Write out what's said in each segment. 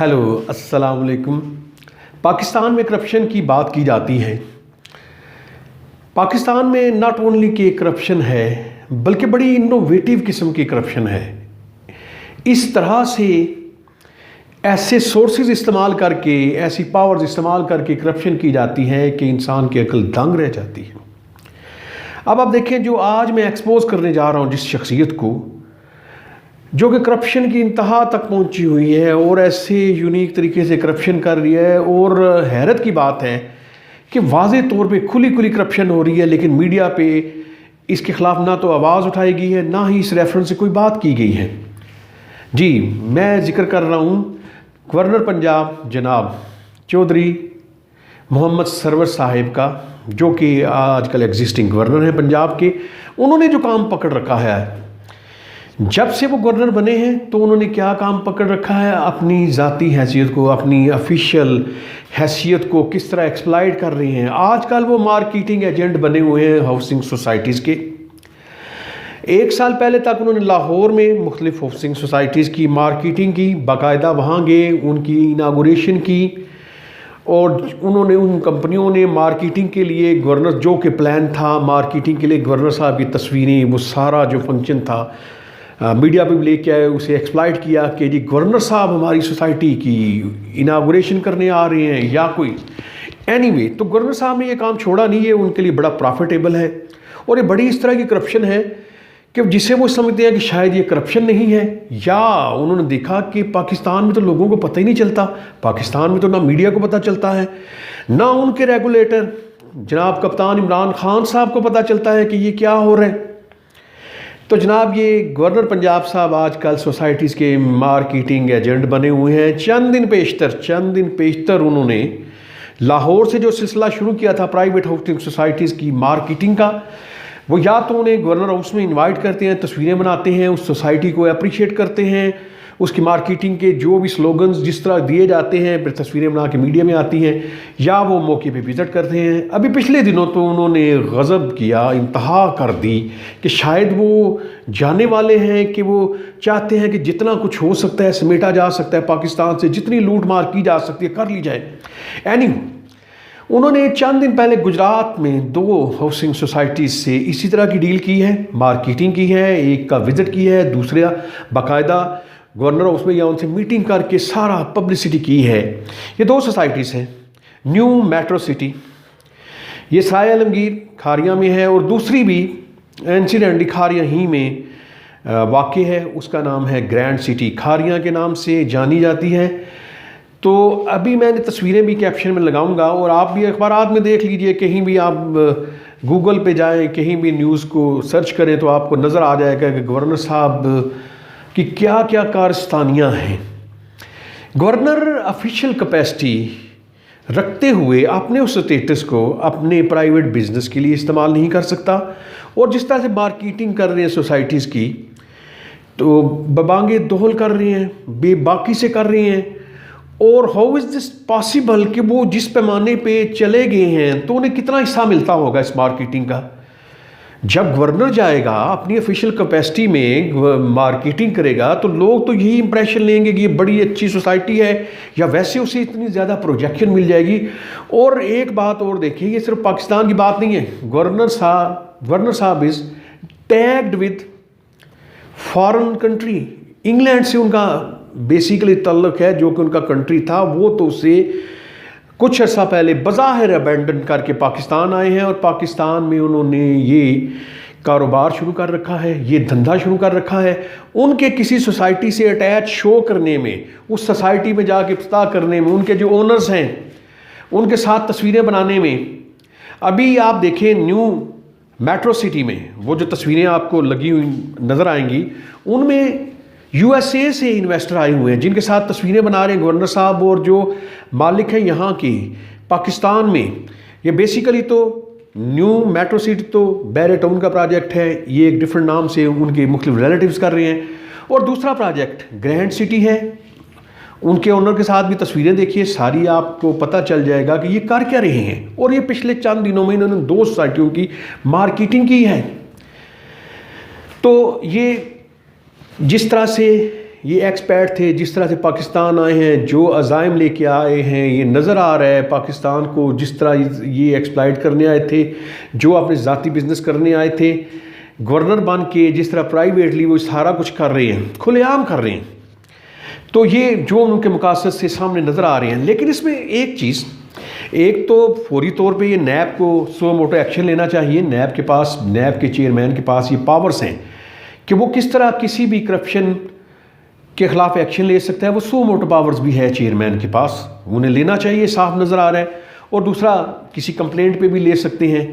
Hello अस्सलाम वालेकुम। पाकिस्तान में करप्शन की बात की जाती है। पाकिस्तान में नॉट ओनली कि करप्शन है बल्कि बड़ी इनोवेटिव किस्म की करप्शन है। इस तरह से ऐसे सोर्सेज इस्तेमाल करके, ऐसी पावर्स इस्तेमाल करके करप्शन की जाती है कि इंसान की अक्ल दंग रह जाती है। अब आप देखें, जो आज मैं एक्सपोज करने जा रहा हूँ जिस शख्सियत को, जो कि करप्शन की इंतहा तक पहुंची हुई है और ऐसे यूनिक तरीके से करप्शन कर रही है, और हैरत की बात है कि वाज़े तौर पे खुली खुली करप्शन हो रही है, लेकिन मीडिया पे इसके ख़िलाफ़ ना तो आवाज़ उठाई गई है, ना ही इस रेफरेंस से कोई बात की गई है। जी, मैं जिक्र कर रहा हूँ गवर्नर पंजाब जनाब चौधरी मोहम्मद सरवर साहिब का, जो कि आजकल एग्जिस्टिंग गवर्नर हैं पंजाब के। उन्होंने जो काम पकड़ रखा है, जब से वो गवर्नर बने हैं तो उन्होंने क्या काम पकड़ रखा है, अपनी ज़ाती हैसियत को, अपनी ऑफिशियल हैसियत को किस तरह एक्सप्लॉइट कर रहे हैं। आजकल वो मार्केटिंग एजेंट बने हुए हैं हाउसिंग सोसाइटीज़ के। एक साल पहले तक उन्होंने लाहौर में मुख्तलिफ हाउसिंग सोसाइटीज़ की मार्केटिंग की, बाकायदा वहाँ गए, उनकी इनागोरेशन की, और उन्होंने उन कंपनियों ने मार्केटिंग के लिए गवर्नर, जो कि प्लान था मार्केटिंग के लिए गवर्नर साहब की तस्वीरें, वो सारा जो फंक्शन था मीडिया पे भी लेके आए, उसे एक्सप्लॉइट किया कि जी गवर्नर साहब हमारी सोसाइटी की इनागोरेशन करने आ रहे हैं या कोई एनीवे। तो गवर्नर साहब ने ये काम छोड़ा नहीं है, उनके लिए बड़ा प्रॉफिटेबल है। और ये बड़ी इस तरह की करप्शन है कि जिसे वो समझते हैं कि शायद ये करप्शन नहीं है, या उन्होंने देखा कि पाकिस्तान में तो लोगों को पता ही नहीं चलता, पाकिस्तान में तो ना मीडिया को पता चलता है, ना उनके रेगुलेटर जनाब कप्तान इमरान खान साहब को पता चलता है कि ये क्या हो रहा है। तो जनाब ये गवर्नर पंजाब साहब आजकल सोसाइटीज़ के मार्केटिंग एजेंट बने हुए हैं। चंद दिन पेशतर उन्होंने लाहौर से जो सिलसिला शुरू किया था प्राइवेट हाउसिंग सोसाइटीज़ की मार्केटिंग का, वो या तो उन्हें गवर्नर हाउस में इनवाइट करते हैं, तस्वीरें बनाते हैं, उस सोसाइटी को अप्रिशिएट करते हैं, उसकी मार्केटिंग के जो भी स्लोगन्स जिस तरह दिए जाते हैं फिर तस्वीरें बना के मीडिया में आती हैं, या वो मौके पे विज़िट करते हैं। अभी पिछले दिनों तो उन्होंने गज़ब किया, इंतहा कर दी कि शायद वो जानने वाले हैं कि वो चाहते हैं कि जितना कुछ हो सकता है समेटा जा सकता है, पाकिस्तान से जितनी लूट मार की जा सकती है कर ली जाए। उन्होंने चंद दिन पहले गुजरात में 2 हाउसिंग सोसाइटीज़ से इसी तरह की डील की है, मार्केटिंग की है, एक का विज़िट की है, दूसरा बाकायदा गवर्नर हाउस में या उनसे मीटिंग करके सारा पब्लिसिटी की है। ये 2 सोसाइटीज़ हैं, न्यू मेट्रो सिटी, ये साय आलमगीर खारिया में है, और दूसरी भी इंसिडेंटली खारिया ही में वाक़ है, उसका नाम है ग्रैंड सिटी, खारिया के नाम से जानी जाती है। तो अभी मैंने तस्वीरें भी कैप्शन में लगाऊंगा, और आप भी अखबारात में देख लीजिए, कहीं भी आप गूगल पे जाएं, कहीं भी न्यूज़ को सर्च करें तो आपको नज़र आ जाएगा कि गवर्नर साहब की क्या क्या कारस्तानियाँ हैं। गवर्नर ऑफिशियल कैपेसिटी रखते हुए अपने उस स्टेटस को अपने प्राइवेट बिजनेस के लिए इस्तेमाल नहीं कर सकता, और जिस तरह से मार्केटिंग कर रहे हैं सोसाइटीज़ की, तो बबांगे दोहल कर रहे हैं, बेबाकी से कर रहे हैं। और हाउ इज़ दिस पॉसिबल कि वो जिस पैमाने पे चले गए हैं तो उन्हें कितना हिस्सा मिलता होगा इस मार्केटिंग का। जब गवर्नर जाएगा अपनी ऑफिशियल कैपेसिटी में मार्केटिंग करेगा तो लोग तो यही इंप्रेशन लेंगे कि ये बड़ी अच्छी सोसाइटी है, या वैसे उसे इतनी ज़्यादा प्रोजेक्शन मिल जाएगी। और एक बात और देखिए, ये सिर्फ पाकिस्तान की बात नहीं है, गवर्नर साहब is tagged with foreign country. England से उनका बेसिकली ताल्लुक़ है, जो कि उनका कंट्री था, वो तो उसे कुछ अर्सा पहले बज़ाहिर अबैंडन करके पाकिस्तान आए हैं, और पाकिस्तान में उन्होंने ये कारोबार शुरू कर रखा है, ये धंधा शुरू कर रखा है। उनके किसी सोसाइटी से अटैच शो करने में, उस सोसाइटी में जाके पता करने में, उनके जो ओनर्स हैं उनके साथ तस्वीरें बनाने में। अभी आप देखें न्यू मेट्रो सिटी में वो जो तस्वीरें आपको लगी हुई नज़र आएंगी, उनमें यूएसए से इन्वेस्टर आए हुए हैं जिनके साथ तस्वीरें बना रहे हैं गवर्नर साहब, और जो मालिक हैं यहाँ की पाकिस्तान में। ये बेसिकली तो न्यू मेट्रो सिटी तो बैरे टाउन का प्रोजेक्ट है, ये एक डिफरेंट नाम से उनके मुख्तलिफ रिलेटिव्स कर रहे हैं। और दूसरा प्रोजेक्ट ग्रैंड सिटी है, उनके ओनर के साथ भी तस्वीरें देखिए, सारी आपको पता चल जाएगा कि ये कर क्या रहे हैं। और ये पिछले चंद दिनों में इन्होंने 2 सोसाइटियों की मार्केटिंग की है। तो ये जिस तरह से یہ ایکسپیٹ تھے، جس طرح سے پاکستان آئے ہیں، جو عزائم لے کے آئے ہیں، یہ نظر آ رہا ہے پاکستان کو جس طرح یہ ایکسپلائٹ کرنے آئے تھے، جو اپنے ذاتی بزنس کرنے آئے تھے، گورنر بن کے جس طرح پرائیویٹلی وہ سارا کچھ کر رہے ہیں، کھلے عام کر رہے ہیں، تو یہ جو ان کے مقاصد سے سامنے نظر آ رہے ہیں۔ لیکن اس میں ایک چیز، ایک تو فوری طور پہ یہ نیب کو سو موٹو ایکشن لینا چاہیے۔ نیب کے پاس، نیب کے چیئرمین کے پاس یہ پاورز ہیں کہ وہ کس طرح کسی بھی کرپشن کے خلاف ایکشن لے سکتا ہے، وہ سو موٹو پاورز بھی ہے چیئرمین کے پاس، انہیں لینا چاہیے، صاف نظر آ رہا ہے۔ اور دوسرا، کسی کمپلینٹ پہ بھی لے سکتے ہیں،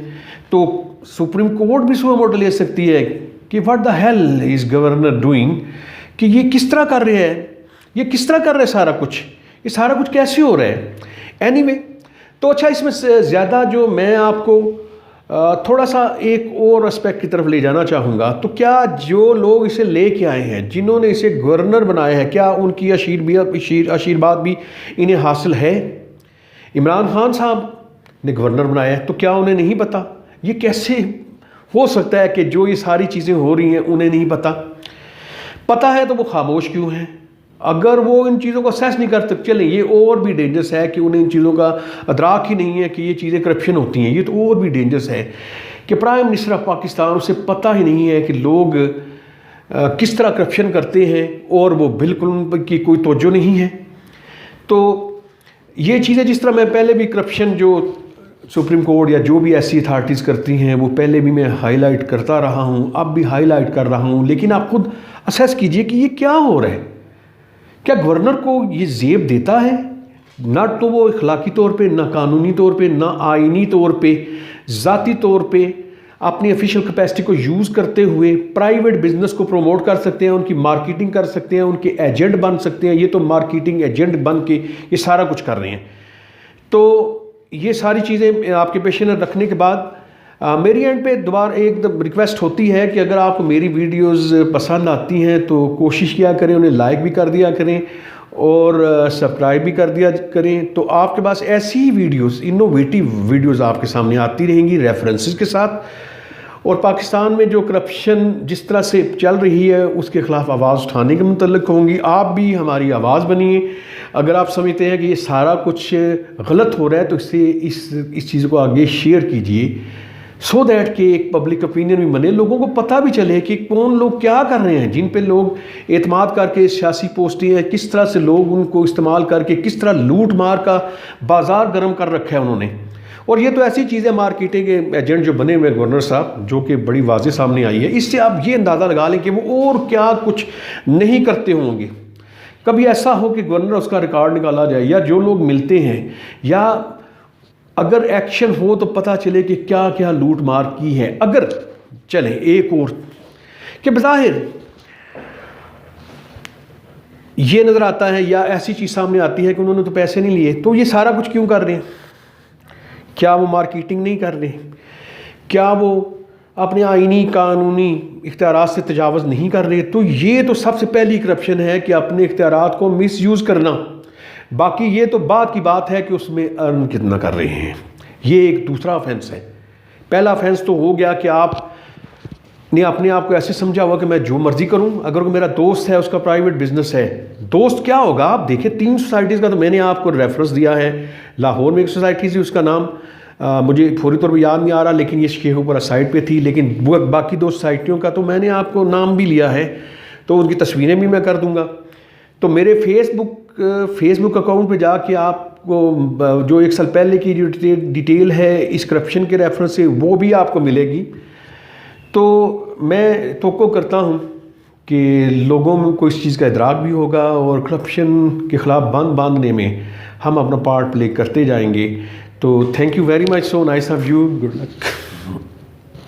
تو سپریم کورٹ بھی سو موٹو لے سکتی ہے کہ what the hell is governor doing, کہ یہ کس طرح کر رہے ہیں، یہ کس طرح کر رہے ہیں سارا کچھ، یہ سارا کچھ کیسے ہو رہا ہے۔ اینی وے، تو اچھا، اس میں زیادہ جو میں آپ کو تھوڑا سا ایک اور اسپیکٹ کی طرف لے جانا چاہوں گا، تو کیا جو لوگ اسے لے کے آئے ہیں، جنہوں نے اسے گورنر بنایا ہے، کیا ان کی آشیرواد بھی انہیں حاصل ہے؟ عمران خان صاحب نے گورنر بنایا ہے، تو کیا انہیں نہیں پتا؟ یہ کیسے ہو سکتا ہے کہ جو یہ ساری چیزیں ہو رہی ہیں انہیں نہیں پتا؟ پتا ہے تو وہ خاموش کیوں ہیں؟ اگر وہ ان چیزوں کو اسیس نہیں کر سکتے، چلیں یہ اور بھی ڈینجرس ہے کہ انہیں ان چیزوں کا ادراک ہی نہیں ہے کہ یہ چیزیں کرپشن ہوتی ہیں، یہ تو اور بھی ڈینجرس ہے کہ پرائم منسٹر آف پاکستان، اسے پتہ ہی نہیں ہے کہ لوگ کس طرح کرپشن کرتے ہیں اور وہ بالکل ان کی کوئی توجہ نہیں ہے۔ تو یہ چیزیں، جس طرح میں پہلے بھی کرپشن جو سپریم کورٹ یا جو بھی ایسی اتھارٹیز کرتی ہیں، وہ پہلے بھی میں ہائی لائٹ کرتا رہا ہوں، اب بھی ہائی لائٹ کر رہا ہوں، لیکن آپ خود اسیس کیجئے کہ یہ کیا ہو رہا ہے۔ کیا گورنر کو یہ زیب دیتا ہے؟ نہ تو وہ اخلاقی طور پہ، نہ قانونی طور پہ، نہ آئینی طور پہ، ذاتی طور پہ اپنی افیشل کیپیسٹی کو یوز کرتے ہوئے پرائیویٹ بزنس کو پروموٹ کر سکتے ہیں، ان کی مارکیٹنگ کر سکتے ہیں، ان کے ایجنٹ بن سکتے ہیں۔ یہ تو مارکیٹنگ ایجنٹ بن کے یہ سارا کچھ کر رہے ہیں۔ تو یہ ساری چیزیں آپ کے پیش نظر رکھنے کے بعد میری اینڈ پہ دوبارہ ایک ریکویسٹ ہوتی ہے کہ اگر آپ کو میری ویڈیوز پسند آتی ہیں تو کوشش کیا کریں، انہیں لائک بھی کر دیا کریں اور سبسکرائب بھی کر دیا کریں، تو آپ کے پاس ایسی ہی ویڈیوز، انوویٹیو ویڈیوز آپ کے سامنے آتی رہیں گی ریفرنسز کے ساتھ، اور پاکستان میں جو کرپشن جس طرح سے چل رہی ہے اس کے خلاف آواز اٹھانے کے متعلق ہوں گی۔ آپ بھی ہماری آواز بنیے۔ اگر آپ سمجھتے ہیں کہ یہ سارا کچھ غلط ہو رہا ہے تو اس چیز کو آگے شیئر کیجئے، سو دیٹ کہ ایک پبلک اوپینین بھی بنے، لوگوں کو پتہ بھی چلے کہ کون لوگ کیا کر رہے ہیں، جن پہ لوگ اعتماد کر کے سیاسی پوسٹیں ہیں، کس طرح سے لوگ ان کو استعمال کر کے کس طرح لوٹ مار کا بازار گرم کر رکھا ہے انہوں نے۔ اور یہ تو ایسی چیزیں مارکیٹنگ کے ایجنٹ جو بنے ہوئے گورنر صاحب، جو کہ بڑی واضح سامنے آئی ہے، اس سے آپ یہ اندازہ لگا لیں کہ وہ اور کیا کچھ نہیں کرتے ہوں گے۔ کبھی ایسا ہو کہ گورنر اس کا ریکارڈ نکالا جائے، یا جو لوگ ملتے ہیں، یا اگر ایکشن ہو تو پتہ چلے کہ کیا کیا لوٹ مار کی ہے۔ اگر چلیں ایک اور کہ بظاہر یہ نظر آتا ہے یا ایسی چیز سامنے آتی ہے کہ انہوں نے تو پیسے نہیں لیے، تو یہ سارا کچھ کیوں کر رہے ہیں؟ کیا وہ مارکیٹنگ نہیں کر رہے؟ کیا وہ اپنے آئینی قانونی اختیارات سے تجاوز نہیں کر رہے؟ تو یہ تو سب سے پہلی کرپشن ہے کہ اپنے اختیارات کو مس یوز کرنا۔ باقی یہ تو بعد کی بات ہے کہ اس میں ارن کتنا کر رہے ہیں، یہ ایک دوسرا آفینس ہے۔ پہلا آفینس تو ہو گیا کہ آپ نے اپنے آپ کو ایسے سمجھا ہوا کہ میں جو مرضی کروں، اگر میرا دوست ہے اس کا پرائیویٹ بزنس ہے، دوست کیا ہوگا؟ آپ دیکھیں 3 سوسائٹیز کا تو میں نے آپ کو ریفرنس دیا ہے۔ لاہور میں ایک سوسائٹی تھی، اس کا نام مجھے فوری طور پہ یاد نہیں آ رہا، لیکن یہ شیخ اوپرا سائٹ پہ تھی، لیکن وہ باقی 2 سوسائٹیوں کا تو میں نے آپ کو نام بھی لیا ہے، تو ان کی تصویریں بھی میں کر دوں گا۔ تو میرے فیس بک اکاؤنٹ پہ جا کے آپ کو جو 1 سال پہلے کی جو ڈیٹیل ہے اس کرپشن کے ریفرنس سے، وہ بھی آپ کو ملے گی۔ تو میں توقع کرتا ہوں کہ لوگوں کو اس چیز کا ادراک بھی ہوگا اور کرپشن کے خلاف باندھنے میں ہم اپنا پارٹ پلے کرتے جائیں گے۔ تو thank you very much, so nice of you, good luck.